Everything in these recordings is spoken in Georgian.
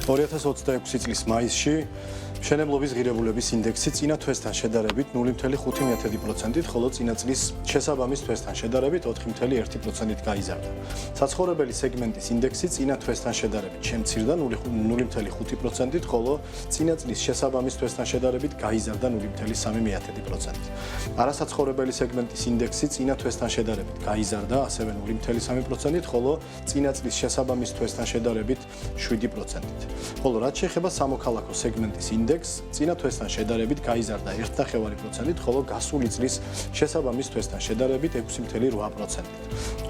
2026 წლის მაისში მშენებლობის ღირებულების ინდექსი წინა თვესთან შედარებით 0.5%-ით, ხოლო წინა წლის შესაბამის თვესთან შედარებით 4.1%-ით გაიზარდა. საცხოვრებელი სეგმენტის ინდექსი წინა თვესთან შედარებით შემცირდა 0.5%-ით, ხოლო წინა წლის შესაბამის თვესთან შედარებით გაიზარდა 0.3%-ით. არასაცხოვრებელი სეგმენტის ინდექსი წინა თვესთან შედარებით გაიზარდა ასევე 0.3%-ით, ხოლო წინა წლის შესაბამის თვესთან შედარებით 7%-ით. ხოლო რაც შეეხება სამოქალაქო სეგმენტის ინდექსს წინა თვესთან შედარებით გაიზარდა 1.5%-ით, ხოლო გასული წლის შესაბამის თვესთან შედარებით 6.8%-ით.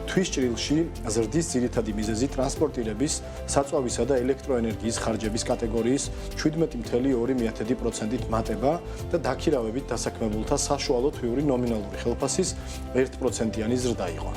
თვის ჭრილში ზრდის ძირითადი მიზეზი ტრანსპორტირების, საწვავისა და ელექტროენერგიის ხარჯების კატეგორიის 17.2%-ით მატება და დაქირავებით დასაქმებულთა საშუალო თვიური ნომინალური ხელფასის 1%-იანი ზრდა იყო.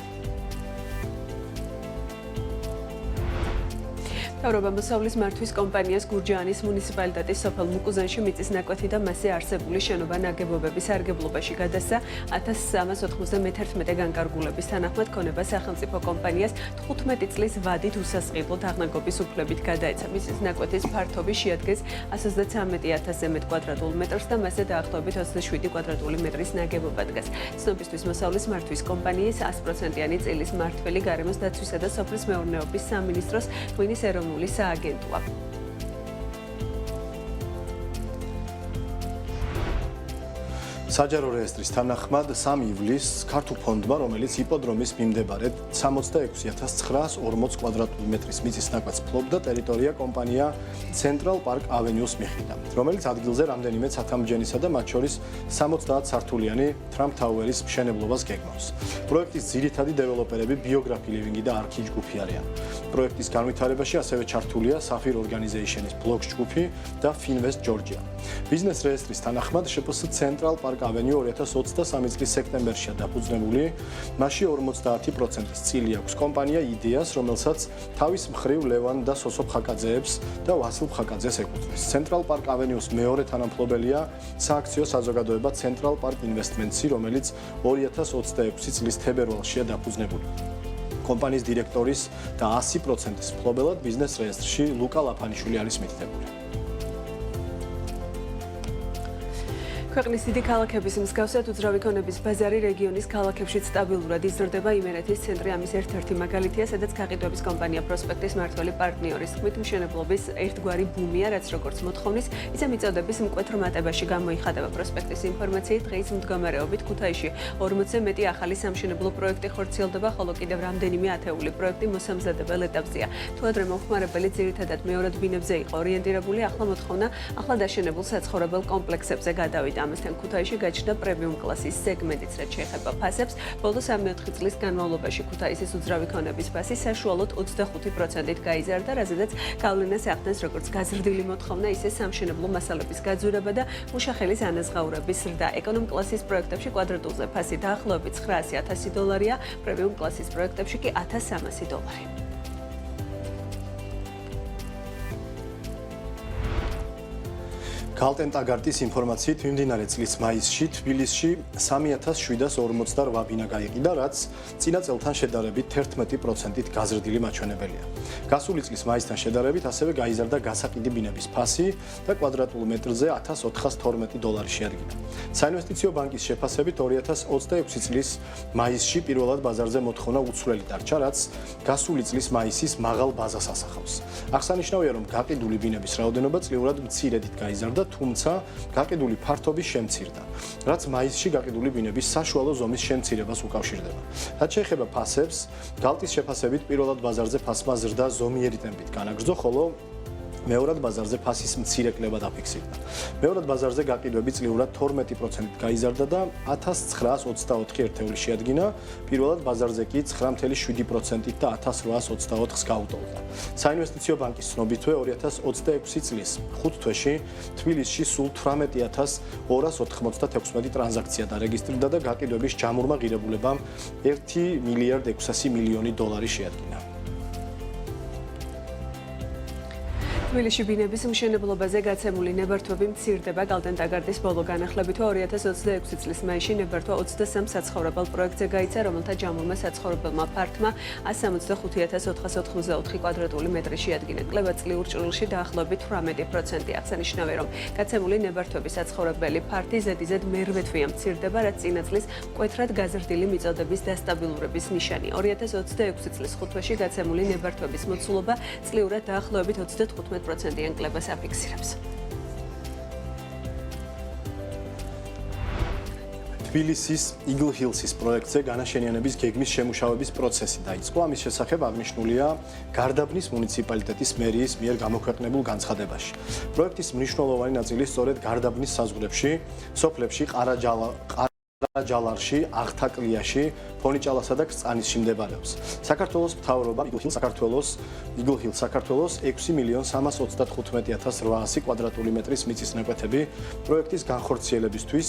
მთავრობა მოსავლის მართვის კომპანიას გურჯაანის მუნიციპალიტეტის სოფელ მუკუზანში მიწის ნაკვეთი და მასზე არსებული შენობა ნაგებობების სარგებლობაში გადასცა 1391 განკარგულების თანახმად ქონება სახელმწიფო კომპანიას 15 წლის ვადით უსასყიდლოდ აღნაგობის უფლებით გადაეცა. მიწის ნაკვეთის ფართობი შეადგენს 133,000-ზე მეტ კვადრატულ მეტრს და მასზე დაახლოებით 27 კვადრატული მეტრის ნაგებობა დგას. ცნობისთვის მოსავლის მართვის კომპანიის 100%-იანი წილის მმართველი გარემოს დაცვისა და სოფლის მეურნეობის სამინისტროს ღვინის სააგენტოა. საჯარო რეესტრის თანახმად 3 ივლისს ქართულ ფონდმა, რომელიც იპოდრომის მიმდებარედ 66,940 კვადრატული მეტრის მიწის ნაკვეთს ფლობდა, ტერიტორია კომპანია Central Park Avenues მიხვდა, რომელიც ადგილზე რამდენიმე ცათამბჯენისა და მათ შორის 70 სართულიანი Trump Tower-ის მშენებლობას გეგმავს. პროექტის ძირითადი დეველოპერები Biography Living და Archi ჯგუფი არიან. პროექტის განვითარებაში ასევე ჩართულია Sapphire Organization-ის Blocks ჯგუფი და Finvest Georgia. ბიზნეს რეესტრის თანახმად შპს Central Park Avenue 2023 წლის სექტემბერშია დაფუძნებული, მასში 50%-ის წილი აქვს კომპანია იდეას, რომელსაც თავის მხრივ ლევან და სოსო ფხაკაძეებს და ვასილ ფხაკაძეს ეკუთვნის. Central Park Avenue-ს მეორე თანამფლობელია სააქციო საზოგადოება Central Park Investments-ი, რომელიც 2026 წლის თებერვალშია დაფუძნებული. კომპანიის დირექტორის და 100%-ის მფლობელად ბიზნეს რეესტრში ლუკა ლაფანიშვილი არის მითითებული. ქვეყნის დიდი ქალაქების მსგავსად უძრავი ქონების ბაზარი რეგიონის ქალაქებშიც სტაბილურად იზრდება. იმერეთის ცენტრი ამის ერთ-ერთი მაგალითია, სადაც გაყიდვების კომპანია პროსპექტის მმართველი პარტნიორის თქმით, მშენებლობის ერთგვარი ბუმია, რაც როგორც მოთხოვნის, ისე მიწოდების მკვეთრ მატებაში გამოიხატება. პროსპექტის ინფორმაციით, დღის მდგომარეობით ქუთაისში 40-ზე მეტი ახალი სამშენებლო პროექტი ხორციელდება, ხოლო კიდევ რამდენიმე ათეული პროექტი მოსამზადებელ ეტაპზეა. თუ ადრე მომხმარებელი ძირითადად მეორად ბინებზე იყო ორიენტირებული, ახლა მოთხოვნა ახლა დაშენებულ საცხოვრებელ კომპლექსებზე გადავიდა. ამასთან ქუთაისში გაჩნდა პრემიუმ კლასის სეგმენტიც, რაც შეეხება ფასებს. ბოლო 3-4 წლის განმავლობაში ქუთაისის უძრავი ქონების ფასი საშუალოდ 25%-ით გაიზარდა, რაზედაც გავლენას ახდენს როგორც გაზრდილი მოთხოვნა, ისე სამშენებლო მასალების გაძვირება და მუშახელის ანაზღაურების ზრდა. ეკონომ კლასის პროექტებში კვადრატულზე ფასი დაახლოებით $900,000-ია, პრემიუმ კლასის პროექტებში კი $1,300. Galten-Tagartis ინფორმაციით მიმდინარე წლის მაისში თბილისში 3748 ბინა გაიყიდა, რაც წინა წელთან შედარებით 11%-ით გაზრდილი მაჩვენებელია. გასული წლის მაისთან შედარებით ასევე გაიზარდა გასაყიდი ბინების ფასი და კვადრატულ მეტრზე $1412 შეადგინა. საინვესტიციო ბანკის შეფასებით 2026 წლის მაისში პირველად ბაზარზე მოთხოვნა უცვლელი დარჩა, რაც გასული წლის მაისის მაღალ ბაზას ასახავს. აღსანიშნავია, რომ გაყიდული ბინების რაოდენობა წლიურად მცირედით გაიზარდა, თუმცა გაყიდული ფართობი შემცირდა, რაც მაისში გაყიდული ბინების საშუალო ზომის შემცირებას უკავშირდება. რაც შეეხება ფასებს, გალტის შეფასებით პირველად ბაზარზე ფასმა ზრდა ზომიერი ტემპით განაგრძო, ხოლო მეორად ბაზარზე ფასის მცირე კლება დაფიქსირდა. მეორად ბაზარზე გაყიდვები წლიურად 12%-ით გაიზარდა და 1924 ერთეული შეადგინა, პირველად ბაზარზე კი 9.7%-ით და 1824-ს გაუტოლდა. საინვესტიციო ბანკის ცნობითვე 2026 წლის 5 თვეში თბილისში სულ 18,296 ტრანზაქცია დარეგისტრირდა და გაყიდვების ჯამურმა ღირებულებამ $1,600,000,000 შეადგინა. თბილისში ბინების მშენებლობაზე გაცემული ნებართვები მცირდება. გალდენ ტაგარდის ბოლო განახლებით 2026 წლის მაისში ნებართვა 23 საცხოვრებელ პროექტზე გაიცა, რომელთა ჯამურმა საცხოვრებელმა ფართმა 175,484 კვადრატული მეტრი შეადგინა. კლებაწლიურ ჭრილში დაახლოებით 18%. აღსანიშნავია, რომ გაცემული ნებართვების საცხოვრებელი ფართი ზედიზედ მერვე თვეა მცირდება, რაც წინა წლის მკვეთრად გაზრდილი მიწოდების დასტაბილურების ნიშანი. 2026 წლის ხუთვეში გაცემული ნებართვების მოცულობა წლიურად დაახლოებით 35%-იან კლებას აფიქსირებს. თბილისის Eagle Hills-ის პროექტზე განაშენიანების გეგმის შემუშავების პროცესი დაიწყო. ამის შესახებ აღნიშნულია გარდაბნის მუნიციპალიტეტის მერიის მიერ გამოქვეყნებულ განცხადებაში. პროექტის მნიშვნელოვანი ნაწილი სწორედ გარდაბნის საზღვრებში, სოფლებში ყარაჯალარში, აღთაკლიაში, ფონიჭალასა და კრწანისში მდებარეობს. საქართველოს მთავრობა Eagle Hills საქართველოს 6,335,800 კვადრატული მეტრის მიწის ნაკვეთები პროექტის განხორციელებისთვის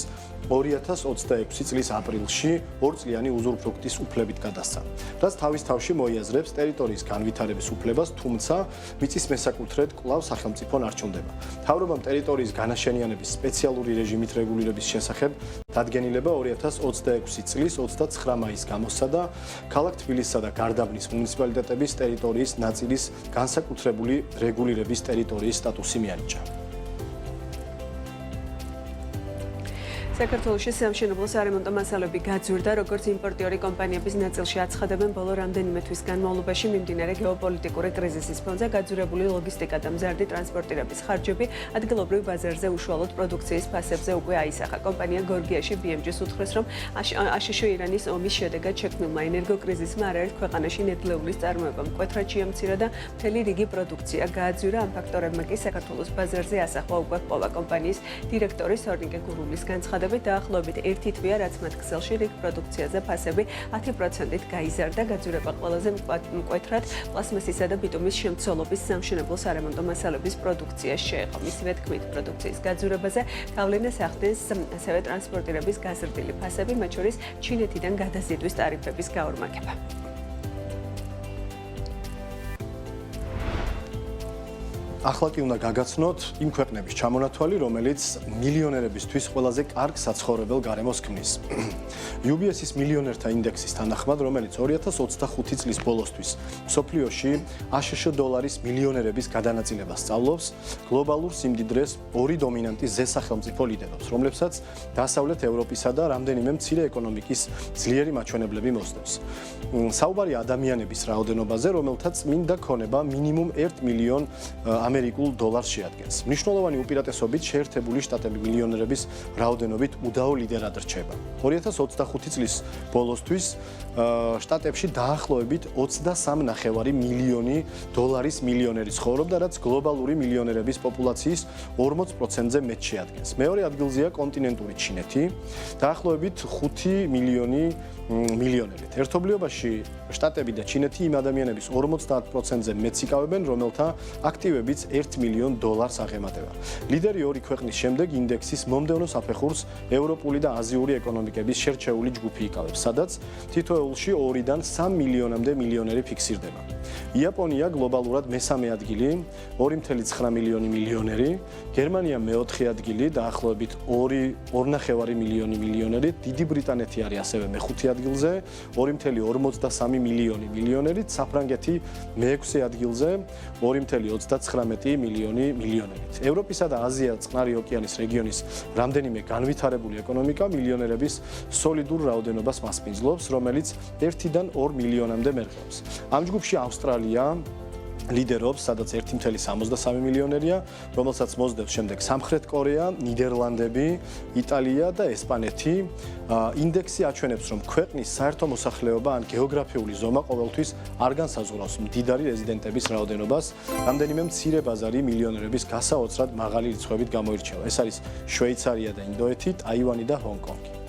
2026 წლის აპრილში 2 წლიანი უზურპრუქტის უფლებით გადასცა. რაც თავის თავში მოიაზრებს ტერიტორიის განვითარების უფლებას, თუმცა მიწის მესაკუთრედ კვლავ სახელმწიფო არჩევდება. მთავრობამ ტერიტორიის განაშენიანების სპეციალური რეჟიმით რეგულირების შესახებ დადგენილება 2026 წლის 29 მაისს გამოსცა და ქალაქ თბილისსა და გარდაბნის მუნიციპალიტეტების ტერიტორიის ნაწილის განსაკუთრებული რეგულირების ტერიტორიის სტატუსი მიანიჭა. საქართველოში სამშენებლო სარემონტო მასალები გაძვირდა, როგორც იმპორტიორი კომპანიების ნაწილში აცხადებენ, ბოლო რამდენიმე თვის განმავლობაში მიმდინარე გეოპოლიტიკური კრიზისის ფონზე გაძვირებული ლოგისტიკა და მზარდი ტრანსპორტირების ხარჯები ადგილობრივ ბაზარზე უშუალოდ პროდუქციის ფასებზე უკვე აისახა. კომპანია გორგიაში BMG-ს უთხრეს, რომ აშშ-ირანის ომის შედეგად შექმნილმა ენერგოკრიზისმა არაერთ ქვეყანაში ნედლეულის წარმოება მკვეთრად შეამცირა და მთელი რიგი პროდუქცია გააძვირა. ამ ფაქტორებმა კი საქართველოს ბაზარზე ასახვა უკვე ჰპოვა. კომპანიის დირექტორი სორნიკე გურულის განცხადებით დაახლოებით 1 თვეა, რაც მათ ქსელში რიგ პროდუქციაზე ფასები 10%-ით გაიზარდა. გაძვირება ყველაზე მკვეთრად პლასმასისა და ბიტუმის შემცველობის სამშენებლო სარემონტო მასალების პროდუქციაში შეეყო. მისივე თქმით, პროდუქციის გაძვირებაზე გავლენას ახდენს ასევე ტრანსპორტირების გაზრდილი ფასები, მათ შორის ჩინეთიდან გადაზიდვის ტარიფების გაორმაგება. ახლა კი უნდა გაგაცნოთ იმ ქვეყნების ჩამონათვალი, რომელიც მილიონერებისთვის ყველაზე კარგ საცხოვრებელ გარემოს ქმნის. UBS-ის მილიონერთა ინდექსის თანახმად, რომელიც 2025 წლის ბოლოსთვის მსოფლიოში აშშ დოლარის მილიონერების გადანაწილებას სწავლობს, გლობალურ სიმდიდრეს ორი დომინანტი ზესახელმწიფო ლიდერობს, რომლებსაც დასავლეთ ევროპისა და რამდენიმე მცირე ეკონომიკის ძლიერი მაჩვენებლები მოსდევს. საუბარია ადამიანების რაოდენობაზე, რომელთაც მინდა ქონება მინიმუმ 1 მილიონ ამერიკულ დოლარს შეადგენს. მნიშვნელოვანი უპირატესობით შეერთებული შტატები მილიონერების რაოდენობით უდაო ლიდერად რჩება. 2025 წლის ბოლოსთვის შტატებში დაახლოებით 23.5 მილიონი დოლარის მილიონერი ცხოვრობდა, რაც გლობალური მილიონერების პოპულაციის 40%-ზე მეტ შეადგენს. მეორე ადგილზეა კონტინენტური ჩინეთი, დაახლოებით 5 მილიონი მილიონერით. ერთობლიობაში შტატები და ჩინეთი იმ ადამიანების 50%-ზე მეტს იკავებენ, რომელთა აქტივებიც 1 მილიონ დოლარს აღემატება. ლიდერი ორი ქვეყნის შემდეგ ინდექსის მომდევნო საფეხურს ევროპული და აზიური ეკონომიკების შერჩეული ჯგუფი იკავებს, სადაც თითოეულში 2-დან 3 მილიონამდე მილიონერი ფიქსირდება. იაპონია გლობალურად მესამე ადგილი, 2,9 მილიონი მილიონერი, გერმანია მეოთხე ადგილი, დაახლოებით 2,5 მილიონი მილიონერი, დიდი ბრიტანეთი არის ასევე მეხუთე ადგილზე, 2,43 მილიონი მილიონერით, საფრანგეთი მეექვსე ადგილზე, 2,39 მილიონი მილიონერით. ევროპისა და აზია წყნარი ოკეანის რეგიონის რამდენიმე განვითარებული ეკონომიკა მილიონერების სოლიდურ რაოდენობას მასპინძლობს, რომელიც 1-დან 2 მილიონამდე მერყეობს. ამ ჯგუფში ავსტრალია ლიდერობს, სადაც 1,63 მილიონერია, რომელსაც მოსდევს შემდეგ სამხრეთ კორეა, ნიდერლანდები, იტალია და ესპანეთი. ინდექსი აჩვენებს, რომ ქვეყნის საერთო მოსახლეობა ან გეოგრაფიული ზომა ყოველთვის არ განსაზღვრავს მდიდარი რეზიდენტების რაოდენობას. რამდენიმე მცირე ბაზარი მილიონერების გასაოცრად მაღალი რიცხვებით გამოირჩევა. ეს არის შვეიცარია და ინდოეთი, ტაივანი და ჰონგ-კონგი.